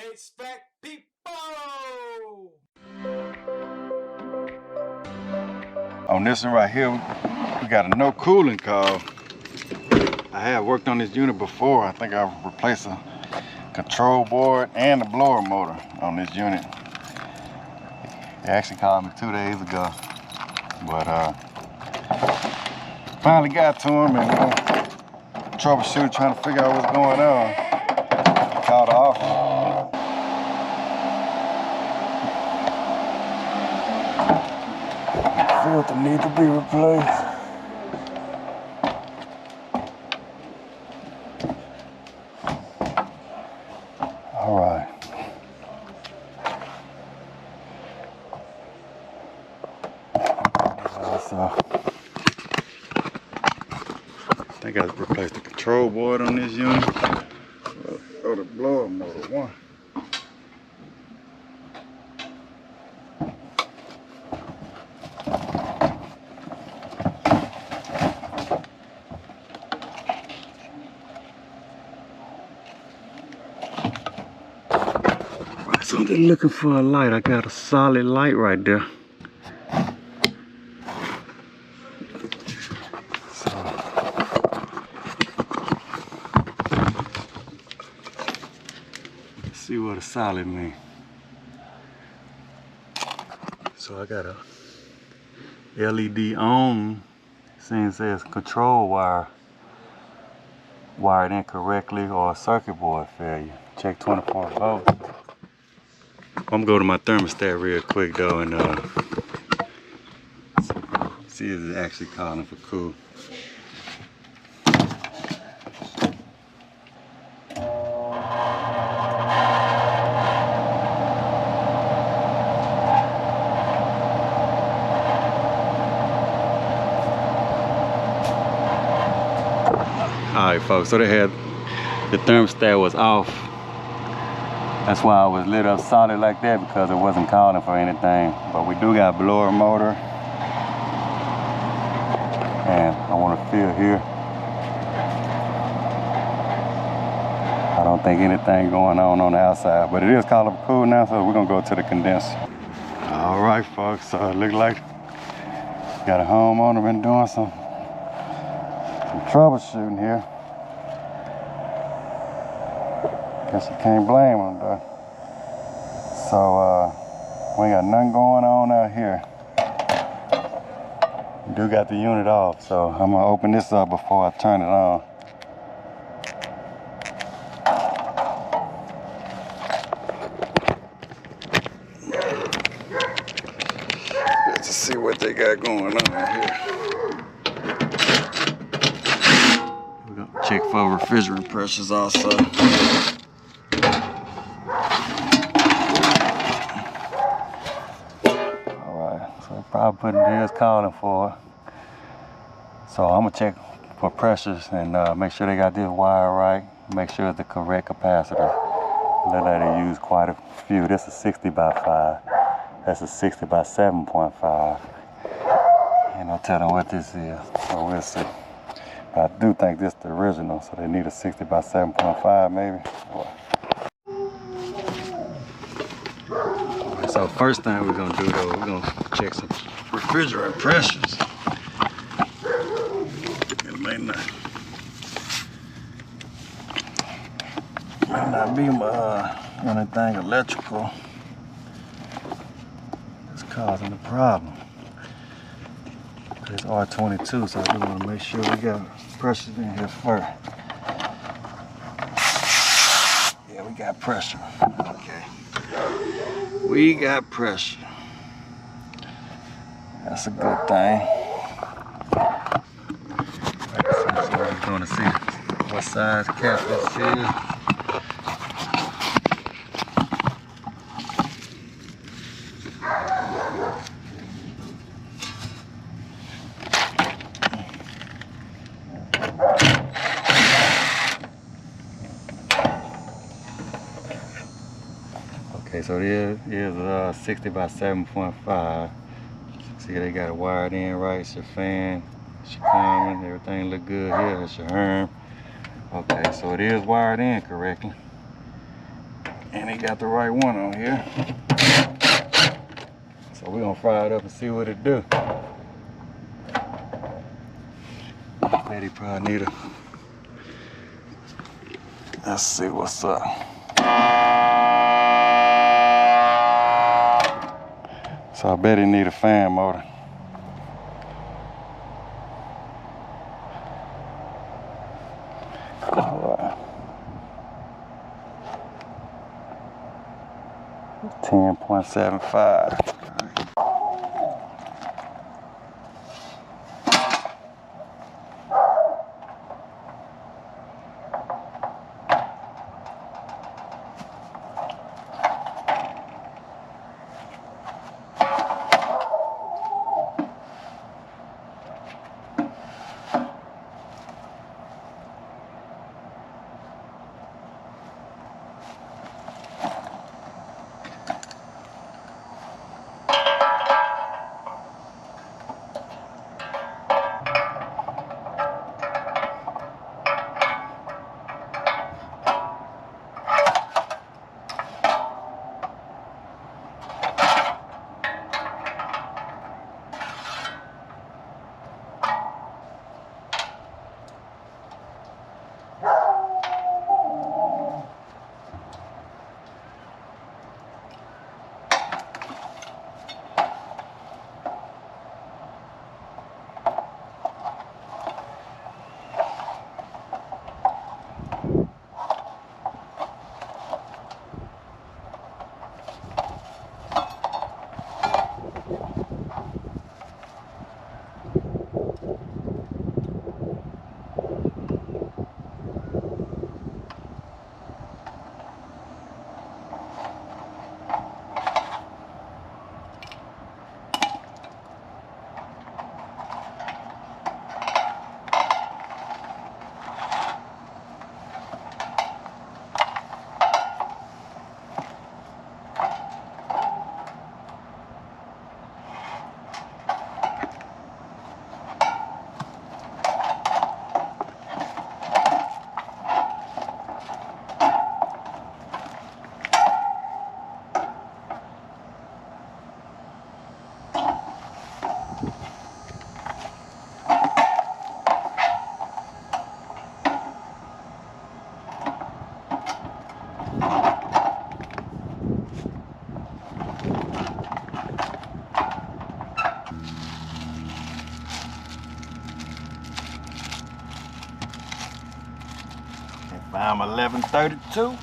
HVAC people! On this one right here, we got a no cooling call. I have worked on this unit before. I think I replaced a control board and a blower motor on this unit. They actually called me 2 days ago, but finally got to him and troubleshooting, trying to figure out what's going on. Called the office. Filter needs to be replaced. All right. So I think I replaced the control board on this unit. Or the blower motor one. So I'm just looking for a light. I got a solid light right there. So let's see what a solid means. So I got a LED on, saying it says control wire wired incorrectly or a circuit board failure. Check 24 volts. I'm gonna go to my thermostat real quick though and see if it's actually calling for cool. Alright folks, so they had the thermostat was off. That's why I was lit up solid like that, because it wasn't calling for anything. But we do got blower motor. And I want to feel here. I don't think anything going on the outside, but it is calling for cool now, so we're gonna go to the condenser. All right folks, so it looks like got a homeowner been doing some troubleshooting here. Guess you can't blame them though. So we ain't got nothing going on out here. We do got the unit off, so I'm gonna open this up before I turn it on. Let's see what they got going on here. We're gonna check for refrigerant pressures also. Probably putting it is calling for. So I'm gonna check for pressures and make sure they got this wire right. Make sure it's the correct capacitor. Look like they use quite a few. This is 60 by 5. That's a 60 by 7.5. And I'll tell them what this is. So we'll see. But I do think this is the original, so they need a 60 by 7.5 maybe. So first thing we're gonna do though, we're gonna check some refrigerant pressures. It may not be anything electrical that's causing the problem. It's R22, so we want to make sure we got pressures in here first. Yeah, we got pressure. Okay. We got pressure. That's a good thing. So we're going to see what size cap this is. Okay, so this is 60 by 7.5. See, they got it wired in right. It's your fan, it's your common, everything look good here. It's your herm. Okay, so it is wired in correctly. And it got the right one on here. So we're gonna fire it up and see what it do. Betty probably need a... Let's see what's up. So I bet he need a fan motor. All right. 10.75. I'm 1132.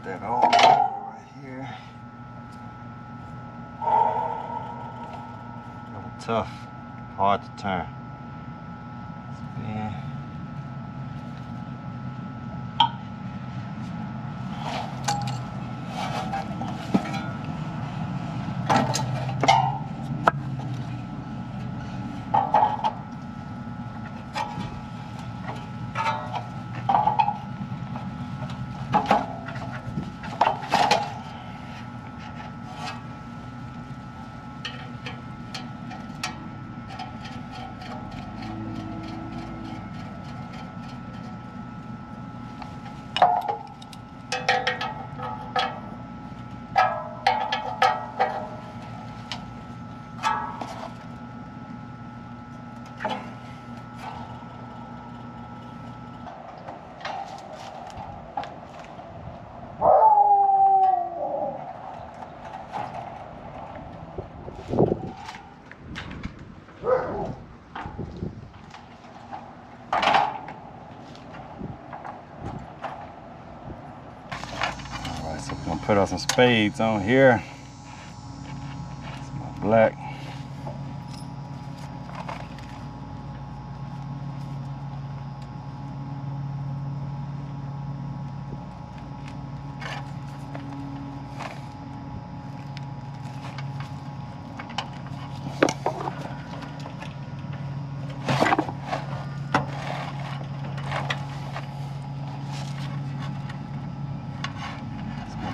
That all right here. That was tough, hard to turn. Spin. put up some spades on here. It's my black.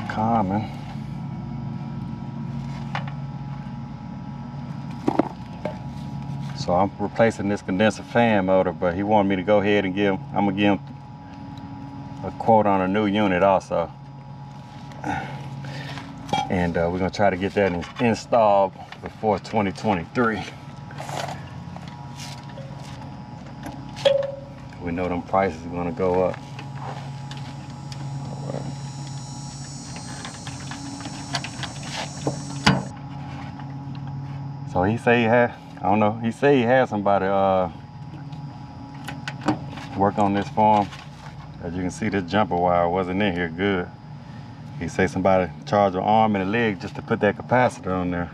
Common. So I'm replacing this condenser fan motor, but he wanted me to go ahead and I'm gonna give him a quote on a new unit also. And we're gonna try to get that installed before 2023. We know them prices are gonna go up. So he said he had, I don't know, he said he had somebody work on this for him. As you can see, this jumper wire wasn't in here good. He said somebody charged an arm and a leg just to put that capacitor on there.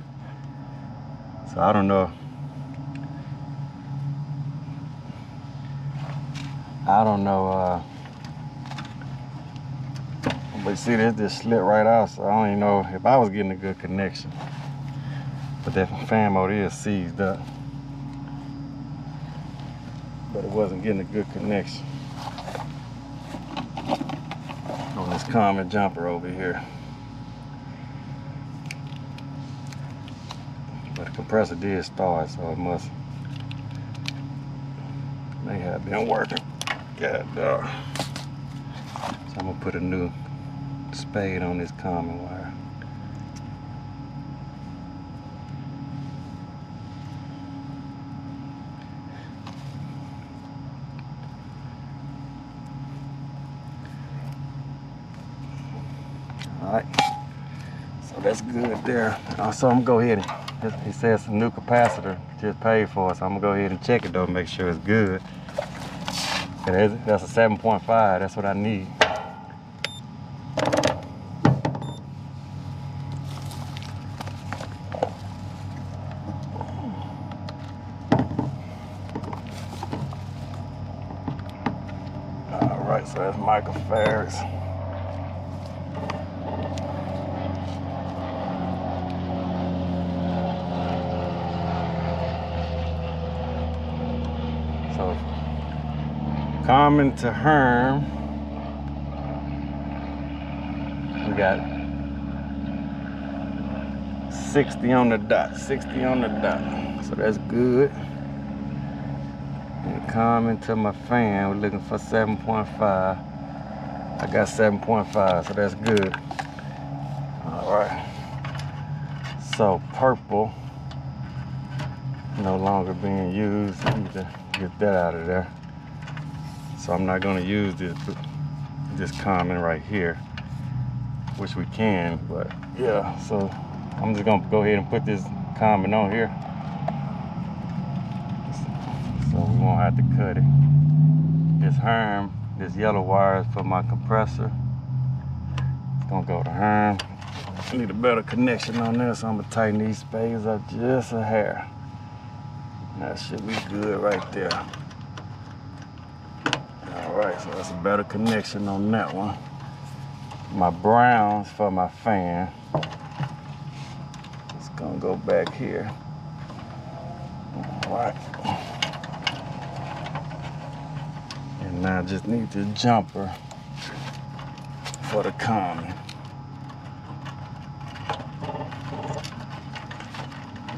So I don't know. But see, this just slit right out, so I don't even know if I was getting a good connection. But that fan motor is seized up. But it wasn't getting a good connection on this common jumper over here. But the compressor did start, so it may have been working. God dog. So I'm gonna put a new spade on this common wire. Alright, so that's good there. Also, I'm gonna go ahead and, he says some new capacitor just paid for it, so I'm gonna go ahead and check it though, make sure it's good. That's a 7.5, that's what I need. Alright, so that's microfarads. So, common to Herm, we got 60 on the dot, 60 on the dot, so that's good. And common to my fan, we're looking for 7.5. I got 7.5, so that's good. All right, so purple, no longer being used. I need to get that out of there. So I'm not gonna use this common right here, which we can, but yeah, so I'm just gonna go ahead and put this common on here. So we won't have to cut it. This Herm, this yellow wire is for my compressor. It's gonna go to Herm. I need a better connection on this, so I'm gonna tighten these spades up just a hair. That should be good right there. All right, so that's a better connection on that one. My browns for my fan. It's gonna go back here. All right. And now I just need the jumper for the common.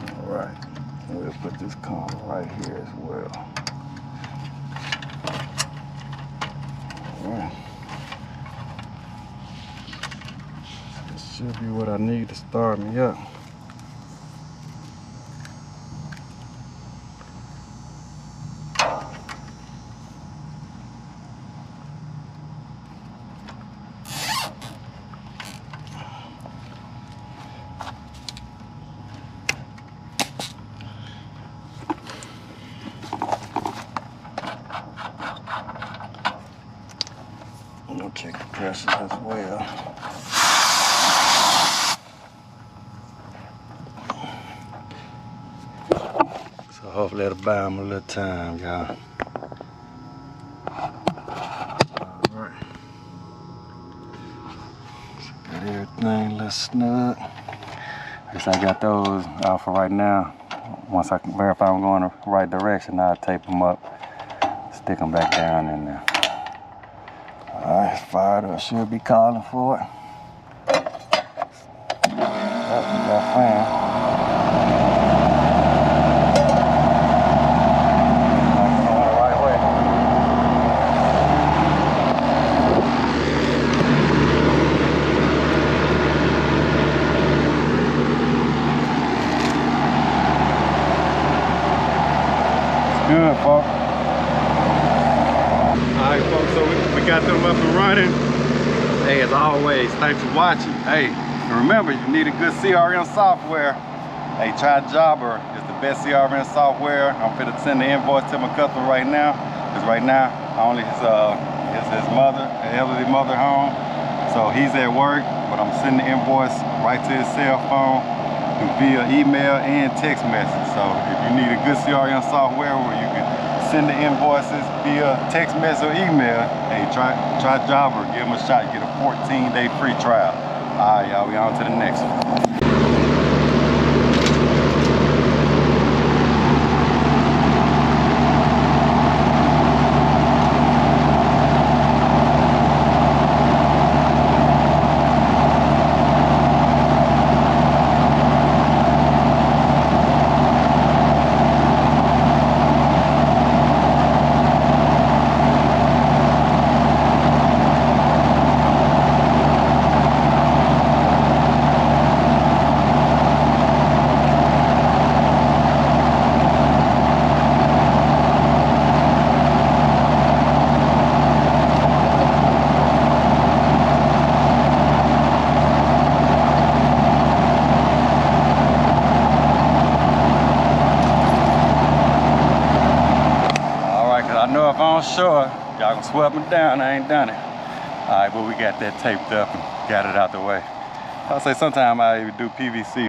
All right. We'll put this common right here as well. All right. This should be what I need to start me up. I'm gonna check the pressure as well. hopefully it'll buy him a little time, y'all. Alright. Got everything a little snug. I guess I got those out for right now. Once I can verify I'm going the right direction, I'll tape them up, stick them back down in there. Alright, it's fired up. Should be calling for it. Oh, we got a fan. Good, folks. Alright, folks, so we got them up and running. Hey, as always, thanks for watching. Hey, and remember, you need a good CRM software. Hey, try Jobber. It's the best CRM software. I'm finna send the invoice to my customer right now. Because right now, only his mother, an elderly mother home. So he's at work, but I'm sending the invoice right to his cell phone via email and text message. So if you need a good CRM software where you can send the invoices via text message or email, hey, try Jobber, give them a shot, get a 14-day free trial. All right, y'all, we on to the next one. If I'm sure, y'all can sweep me down, I ain't done it. All right, but we got that taped up and got it out the way. I'll say sometime I even do PVC.